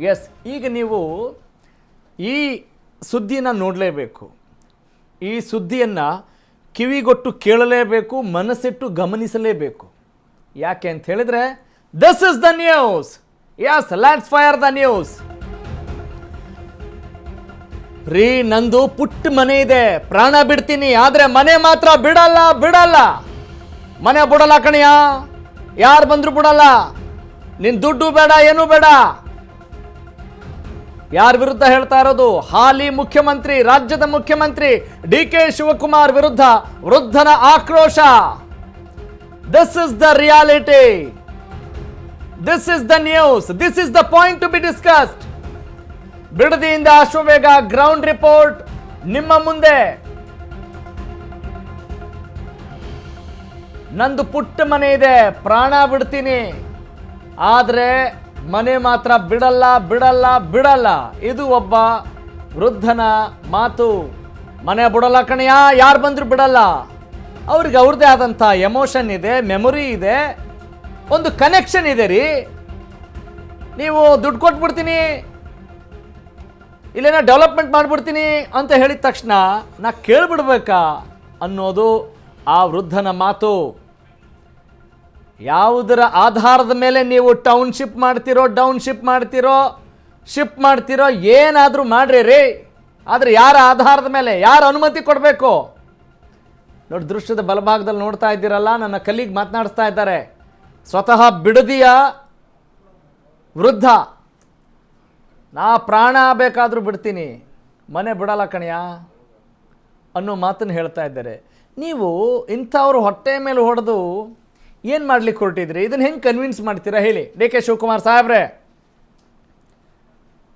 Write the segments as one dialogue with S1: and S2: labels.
S1: S, ಈಗ ನೀವು ಈ ಸುದ್ದಿನ ನೋಡಲೇಬೇಕು. ಈ ಸುದ್ದಿಯನ್ನು ಕಿವಿಗೊಟ್ಟು ಕೇಳಲೇಬೇಕು, ಮನಸ್ಸಿಟ್ಟು ಗಮನಿಸಲೇಬೇಕು. ಯಾಕೆ ಅಂತ ಹೇಳಿದ್ರೆ this is the news. Yes, let's fire the news. ರೀ, ನಂದು ಪುಟ್ಟ ಮನೆ ಇದೆ, ಪ್ರಾಣ ಬಿಡ್ತೀನಿ, ಆದ್ರೆ ಮನೆ ಮಾತ್ರ ಬಿಡಲ್ಲ. ಮನೆ ಬಿಡಲ್ಲ ಕಣಿಯ, ಯಾರು ಬಂದ್ರು ಬಿಡಲ್ಲ. ನಿನ್ ದುಡ್ಡು ಬೇಡ, ಏನೂ ಬೇಡ. ಯಾರ ವಿರುದ್ಧ ಹೇಳ್ತಾ ಇರೋದು? ಹಾಲಿ ಮುಖ್ಯಮಂತ್ರಿ, ರಾಜ್ಯದ ಮುಖ್ಯಮಂತ್ರಿ DK ಶಿವಕುಮಾರ್ ವಿರುದ್ಧ ವೃದ್ಧನ ಆಕ್ರೋಶ. This is the reality, this is the news, this is the point to be discussed. ಬಿಡದಿಯಿಂದ ಅಶ್ವವೇಗ ಗ್ರೌಂಡ್ ರಿಪೋರ್ಟ್ ನಿಮ್ಮ ಮುಂದೆ. ನಂದು ಪುಟ್ಟ ಮನೆ ಇದೆ, ಪ್ರಾಣ ಬಿಡ್ತೀನಿ, ಆದ್ರೆ ಮನೆ ಮಾತ್ರ ಬಿಡಲ್ಲ. ಇದು ಒಬ್ಬ ವೃದ್ಧನ ಮಾತು. ಮನೆ ಬಿಡಲ್ಲ ಕಣಿಯ, ಯಾರು ಬಂದ್ರು ಬಿಡಲ್ಲ. ಅವ್ರಿಗೆ ಅವ್ರದ್ದೇ ಆದಂಥ ಎಮೋಷನ್ ಇದೆ, ಮೆಮೊರಿ ಇದೆ, ಒಂದು ಕನೆಕ್ಷನ್ ಇದೆ ರೀ. ನೀವು ದುಡ್ಡು ಕೊಟ್ಬಿಡ್ತೀನಿ, ಇಲ್ಲೇನೋ ಡೆವಲಪ್ಮೆಂಟ್ ಮಾಡಿಬಿಡ್ತೀನಿ ಅಂತ ಹೇಳಿದ ತಕ್ಷಣ ನಾ ಕೇಳಿಬಿಡ್ಬೇಕಾ ಅನ್ನೋದು ಆ ವೃದ್ಧನ ಮಾತು. ಯಾವುದರ ಆಧಾರದ ಮೇಲೆ ನೀವು ಟೌನ್ಶಿಪ್ ಮಾಡ್ತಿರೋ, ಶಿಪ್ ಮಾಡ್ತಿರೋ, ಏನಾದರೂ ಮಾಡ್ರಿ ರೀ, ಆದರೆ ಯಾರ ಆಧಾರದ ಮೇಲೆ, ಯಾರು ಅನುಮತಿ ಕೊಡಬೇಕು? ನೋಡಿ, ದೃಶ್ಯದ ಬಲಭಾಗದಲ್ಲಿ ನೋಡ್ತಾ ಇದ್ದೀರಲ್ಲ, ನನ್ನ ಕಲೀಗ್ ಮಾತನಾಡಿಸ್ತಾ ಇದ್ದಾರೆ. ಸ್ವತಃ ಬಿಡದಿಯ ವೃದ್ಧ, ನಾ ಪ್ರಾಣ ಬೇಕಾದರೂ ಬಿಡ್ತೀನಿ, ಮನೆ ಬಿಡಲ್ಲ ಕಣ್ಯ ಅನ್ನೋ ಮಾತನ್ನು ಹೇಳ್ತಾ ಇದ್ದಾರೆ. ನೀವು ಇಂಥವ್ರು ಹೊಟ್ಟೆ ಮೇಲೆ ಹೊಡೆದು ಏನು ಮಾಡ್ಲಿಕ್ಕೆ ಹೊರಟಿದ್ರಿ? ಇದನ್ನು ಹೆಂಗೆ ಕನ್ವಿನ್ಸ್ ಮಾಡ್ತೀರಾ ಹೇಳಿ DK ಶಿವಕುಮಾರ್ ಸಾಹೇಬ್ರೆ?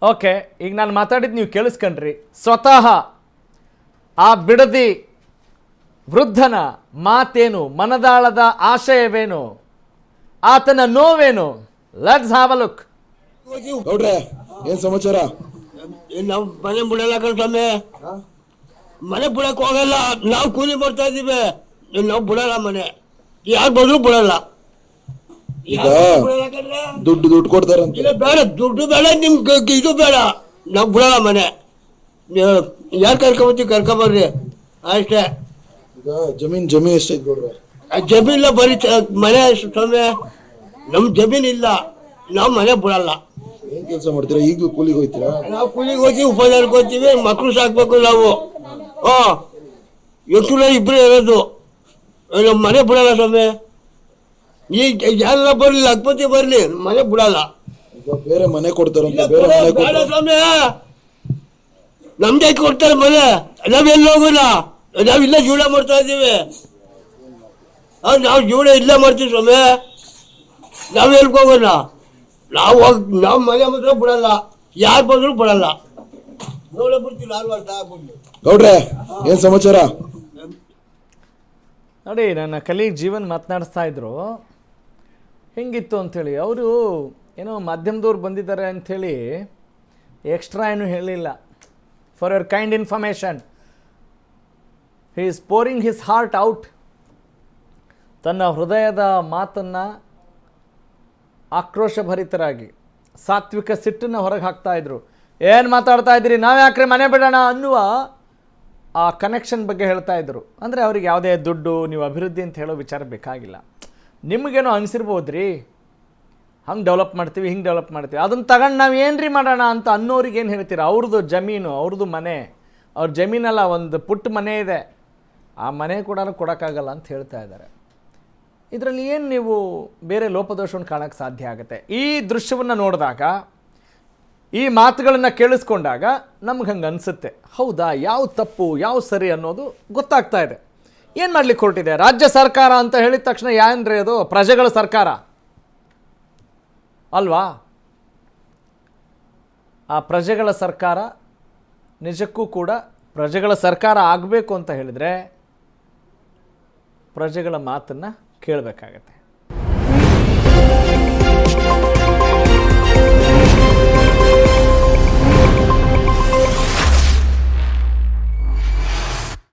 S1: ಓಕೆ, ಈಗ ನಾನು ಮಾತಾಡಿದ್ದು ನೀವು ಕೇಳಿಸ್ಕೊಂಡ್ರಿ. ಸ್ವತಃ ಆ ಬಿಡದಿ ವೃದ್ಧನ ಮಾತೇನು, ಮನದಾಳದ ಆಶಯವೇನು, ಆತನ ನೋವೇನು? Let's have a look.
S2: ಏನ್ ಸಮಾಚಾರ?
S3: ನಾವು ಮನೆ ಬಿಡಲ್ಲ ಕಣ್ಸ್ವಾಮಿ, ಮನೆ ಬಿಡಕ್ ಹೋಗಲ್ಲ. ನಾವು ಕೂಲಿ ಮಾಡ್ತಾ ಇದೀವಿ, ನಾವು ಬಿಡಲ್ಲ ಮನೆ, ಯಾರು ಬಂದ್ರು ಬಿಡಲ್ಲ.
S2: ಈಗ ದುಡ್ಡು ಕೊಡ್ತಾರಂತ.
S3: ಇಲ್ಲ ಬೇಡ, ದುಡ್ಡು ಬೇಡ, ನಿಮ್ಗೆ ಇದು ಬೇಡ, ನಾವು ಬಿಡಲ್ಲ ಮನೆ. ಯಾರು ಕರ್ಕೊಂಬರ್ರಿ ಅಷ್ಟೇ.
S2: ಈಗ ಜಮೀನ್ ಎಷ್ಟೈತೆ ಕೊಡ್ರ?
S3: ಜಮೀನಿಲ್ಲ, ಬರೀ ಮನೆ ಸ್ವಾಮಿ. ನಮ್ ಜಮೀನ್ ಇಲ್ಲ, ನಾವು ಮನೆ ಬಿಡಲ್ಲ.
S2: ಏನ್ ಕೆಲಸ ಮಾಡ್ತೀರಾ? ಈಗಲೂ ಕೂಲಿಗೆ ಹೋಗ್ತೀರಾ?
S3: ನಾವು ಕೂಲಿಗೆ ಹೋಗ್ತೀವಿ, ಉಪಚಾರಕ್ಕೆ ಹೋಗ್ತೀವಿ, ಮಕ್ಕಳು ಸಾಕ್ಬೇಕು ನಾವು. ಎಷ್ಟು ಇಬ್ಬರೇ ಇರೋದು, ನಮ್ಮ ಮನೆ ಬಿಡಲ್ಲ ಸ್ವಾಮಿ. ಈಗ ಯಾರ ಬರ್ಲಿ, ಲಕ್ಪತಿ ಬರ್ಲಿ, ಮನೆ ಬಿಡಲ್ಲ.
S2: ಈಗ ಬೇರೆ ಮನೆ ಕೊಡ್ತಾರಂತ, ಬೇರೆ ಮನೆ
S3: ಬೇಡ ಸ್ವಾಮಿ, ನಮ್ಗೆ ಕೊಡ್ತಾರೆ ಮನೆ. ನಾವೆಲ್ಲ ಹೋಗೋಣ, ನಾವಿಲ್ಲ ಜೀವನ ಮಾಡ್ತಾ ಇದ್ದೀವಿ. ನಾವು ಜೀವನ ಇಲ್ಲೇ ಮಾಡ್ತೀವಿ ಸ್ವಾಮಿ, ನಾವ್ ಎಲ್ಕ್ ಹೋಗೋಣ? ನಾವು ಮನೆ ಮಾತ್ರ ಬಿಡಲ್ಲ, ಯಾರು ಬಂದ್ರು ಬಿಡಲ್ಲ. ನೋಡಬಿಡ್ತೀವಿ,
S2: ಗೌಡ್ರೆ ಏನ್ ಸಮಾಚಾರ?
S1: ನೋಡಿ, ನನ್ನ ಕಲೀಗ್ ಜೀವನ್ ಮಾತನಾಡಿಸ್ತಾ ಇದ್ರು ಹೆಂಗಿತ್ತು ಅಂಥೇಳಿ. ಅವರು ಏನೋ ಮಾಧ್ಯಮದವ್ರು ಬಂದಿದ್ದಾರೆ ಅಂಥೇಳಿ ಎಕ್ಸ್ಟ್ರಾ ಏನೂ ಹೇಳಿಲ್ಲ. For your kind information, he is pouring his heart out. ತನ್ನ ಹೃದಯದ ಮಾತನ್ನು ಆಕ್ರೋಶಭರಿತರಾಗಿ, ಸಾತ್ವಿಕ ಸಿಟ್ಟನ್ನು ಹೊರಗೆ ಹಾಕ್ತಾಯಿದ್ರು. ಏನು ಮಾತಾಡ್ತಾ ಇದ್ದೀರಿ, ನಾವು ಯಾಕ್ರೆ ಮನೆ ಬಿಡೋಣ ಅನ್ನುವ ಆ ಕನೆಕ್ಷನ್ ಬಗ್ಗೆ ಹೇಳ್ತಾ ಇದ್ರು. ಅಂದರೆ ಅವ್ರಿಗೆ ಯಾವುದೇ ದುಡ್ಡು, ನೀವು ಅಭಿವೃದ್ಧಿ ಅಂತ ಹೇಳೋ ವಿಚಾರ ಬೇಕಾಗಿಲ್ಲ. ನಿಮಗೇನೋ ಅನಿಸಿರ್ಬೋದು ರೀ, ಹಂಗೆ ಡೆವಲಪ್ ಮಾಡ್ತೀವಿ, ಹಿಂಗೆ ಡೆವಲಪ್ ಮಾಡ್ತೀವಿ, ಅದನ್ನು ತಗೊಂಡು ನಾವು ಏನು ರೀ ಮಾಡೋಣ ಅಂತ ಅನ್ನೋರಿಗೆ ಏನು ಹೇಳ್ತೀರ? ಅವ್ರದ್ದು ಜಮೀನು, ಅವ್ರದ್ದು ಮನೆ, ಅವ್ರ ಜಮೀನಲ್ಲ, ಒಂದು ಪುಟ್ಟ ಮನೆ ಇದೆ, ಆ ಮನೆ ಕೂಡ ಕೊಡೋಕ್ಕಾಗಲ್ಲ ಅಂತ ಹೇಳ್ತಾ ಇದ್ದಾರೆ. ಇದರಲ್ಲಿ ಏನು ನೀವು ಬೇರೆ ಲೋಪದೋಷವನ್ನು ಕಾಣೋಕ್ಕೆ ಸಾಧ್ಯ ಆಗುತ್ತೆ? ಈ ದೃಶ್ಯವನ್ನು ನೋಡಿದಾಗ, ಈ ಮಾತುಗಳನ್ನು ಕೇಳಿಸ್ಕೊಂಡಾಗ ನಮ್ಗೆ ಹಂಗೆ ಅನಿಸುತ್ತೆ, ಹೌದಾ, ಯಾವ ತಪ್ಪು ಯಾವ ಸರಿ ಅನ್ನೋದು ಗೊತ್ತಾಗ್ತಾ ಇದೆ. ಏನು ಮಾಡ್ಲಿಕ್ಕೆ ಹೊರಟಿದೆ ರಾಜ್ಯ ಸರ್ಕಾರ ಅಂತ ಹೇಳಿದ ತಕ್ಷಣ? ಏನ್ರಿ ಅದು? ಪ್ರಜೆಗಳ ಸರ್ಕಾರ ಅಲ್ವಾ? ಆ ಪ್ರಜೆಗಳ ಸರ್ಕಾರ ನಿಜಕ್ಕೂ ಕೂಡ ಪ್ರಜೆಗಳ ಸರ್ಕಾರ ಆಗಬೇಕು ಅಂತ ಹೇಳಿದರೆ ಪ್ರಜೆಗಳ ಮಾತನ್ನು ಕೇಳಬೇಕಾಗತ್ತೆ.